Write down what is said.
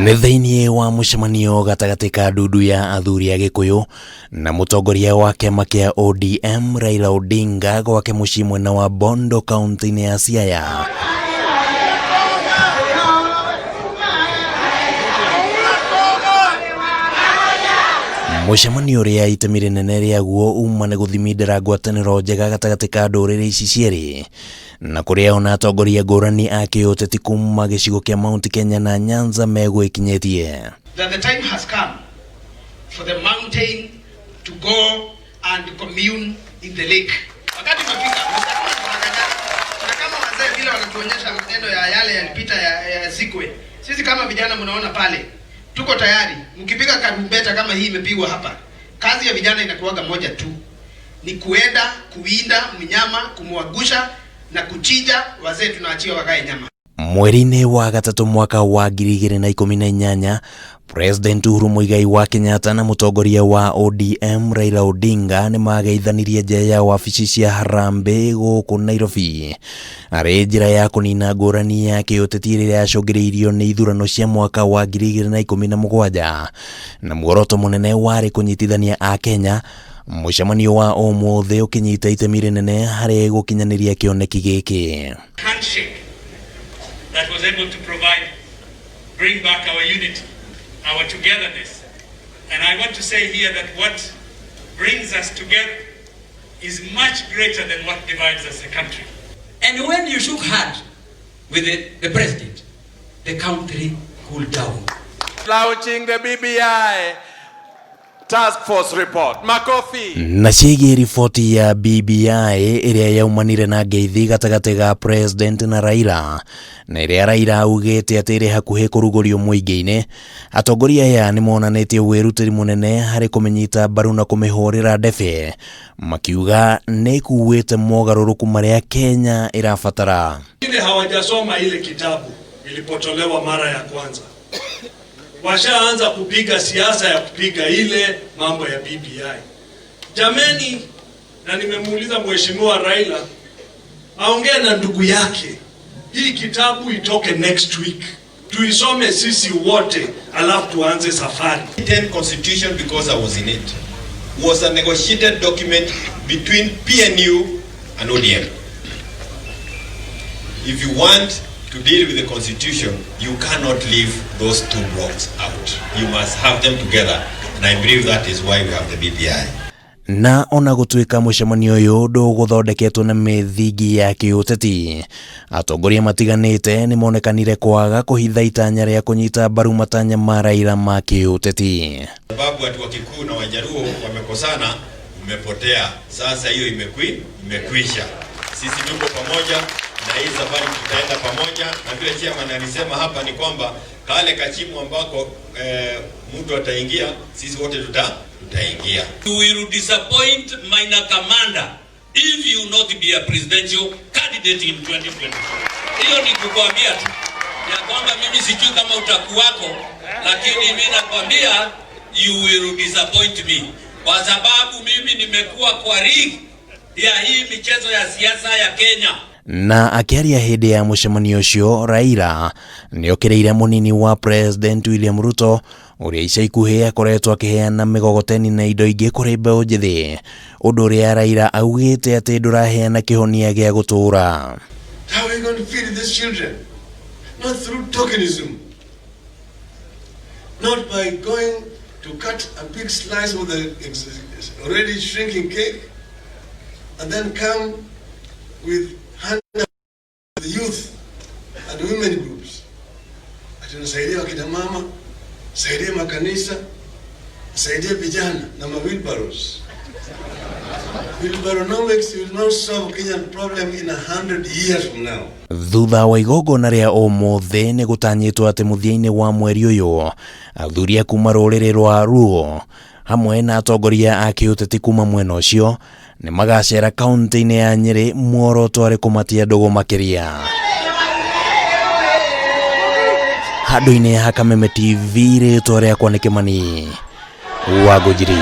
Nĩ thĩinĩ wa mucemanio gatagati ka Ndundu ya athuri a gikuyu na mutongoria wa kiama kia ODM Raila Odinga gwake muciĩ mwena wa Bondo kaunti-ini ya Siaya. Mucemanio uria itemi rinene riaguo uma nĩ guthimindira ngwataniro njega gatagati ka nduriri ici cieri na kuria ona atongoria ngũrani a kĩũteti kuuma gĩcigo kia Mount Kenya na Nyanza megwĩkinyĩtie. That the time has come for the mountain to go and commune in the lake. Wakati mafika na kama wazee vile wanatuonyesha matendo ya yale yalipita ya Zikwe. Sisi kama vijana mnaona pale tuko tayari. Mkipiga karumbeta kama hii imepigwa hapa, kazi ya vijana inakuwaga moja tu, ni kuenda kuwinda mnyama, kumwagusha na kuchinja. Wazee tunaachia wakae nyama. Mweri-inĩ wa gatatu mwaka wa 2018, President urumwe wa Kenyatta na mutongoria wa ODM Raila Odinga nĩ mageithanirie nja ya wabici cia Harambee gũkũ Nairobi arĩ njĩra ya kũnina ngũrani ya kĩũteti ĩrĩa yacũngĩrĩirio nĩ ithurano cia mwaka wa 2017 na muoroto mũnene warĩ kũnyitithania a Kenya. Mucemanio wa ũmũthĩ ũkĩnyita itemi rĩnene harĩ gũkinyanĩria kĩoneki gĩkĩ. That was able to bring back our unity, our togetherness. And I want to say here that what brings us together is much greater than what divides us a country. And when you shook hands with the president, the country cooled down. Launching the BBI Task Force report. Makofi. Na ciĩgiĩ riboti ya BBI ĩrĩa yaumanire na ngeithi gatagati ga President na Raila na ĩrĩa Raila augĩte atĩ ĩrĩ hakuhĩ kũrugũrio mũingĩ-inĩ, atongoria aya nĩ monanĩtie wĩrutĩri mũnene harĩ kũmĩnyita mbaru na kũmĩhũrĩra ndebe, makiuga nĩ ĩkuĩte mogarũrũku marĩa Kenya ĩrabatara. Ile hawajasoma ile kitabu ilipotolewa mara ya kwanza. Washaanza kupiga siasa ya kupiga ile mambo ya BBI. Jameni, na nimemuuliza mheshimiwa Raila aongee na ndugu yake. Hii kitabu itoke next week. Tuisome sisi wote alafu tuanze safari. 10 constitution, because I was in it, was a negotiated document between PNU and ODM. If you want to deal with the constitution, you cannot leave those two blocks out. You must have them together, and I believe that is why we have the BBI. Na ona gũtuĩka mũcemanio ũyũ ndũgũthondeketwo na mĩthingi ya kĩũteti, atongoria matiganĩte nĩ monekanire kwaga kũhitha itanya rĩa kũnyita mbaru matanya ma Raila ma kĩũteti. Sababu watu wa Kikuyu na Wajaruo wamekosana, umepotea. Sasa hiyo imekwisha. Sisi tuko pamoja na hii safari tutaenda pamoja, na vile chairman alisema hapa ni kwamba kale kachimu ambako mtu ataingia, sisi wote tutaingia. You will disappoint minor commander if you not be a presidential candidate in 2020. Hiyo ni kukwambia tu ya kwamba mimi sijui kama utakuwako, lakini mimi nakwambia you will disappoint me, kwa sababu mimi nimekuwa kwa rig ya hii michezo ya siasa ya Kenya. Na akiaria hĩndĩ ya mũcemanio ũcio, Raila nĩ okĩrĩire mũnini wa President William Ruto ũrĩa ica ikuhĩ akoretwo akĩheana mĩgogoteni na indo ingĩ kũrĩ mbeũ njĩthĩ, ũndũ ũrĩa Raila augĩte atĩ ndũraheana kĩhonia gĩa gũtũũra. How are you going to feed these children? Not through tokenism. Not by going to cut a big slice of the already shrinking cake and then come with the youth and women groups. Atunasaidia wakina mama, saidia makanisa, saidia vijana na wheelbarrows. Wheelbarronomics will not solve Kenyan problem in 100 years from now. Thutha wa igongona rĩa ũmũthĩ nĩ gũtanyĩtwo atĩ mũthia-inĩ wa mweri ũyũ athuri a kuuma rũrĩrĩ rwa Luo hamwe na atongoria a kĩũteti kuuma mwena ũcio nĩ magacera kaunti-inĩ ya Nyeri muoroto arĩ kũmatia ndũgũ makĩria. Handũ-inĩ ha Kameme TV rĩtwa rĩakwa nĩ Kimani wa Ngũnjiri.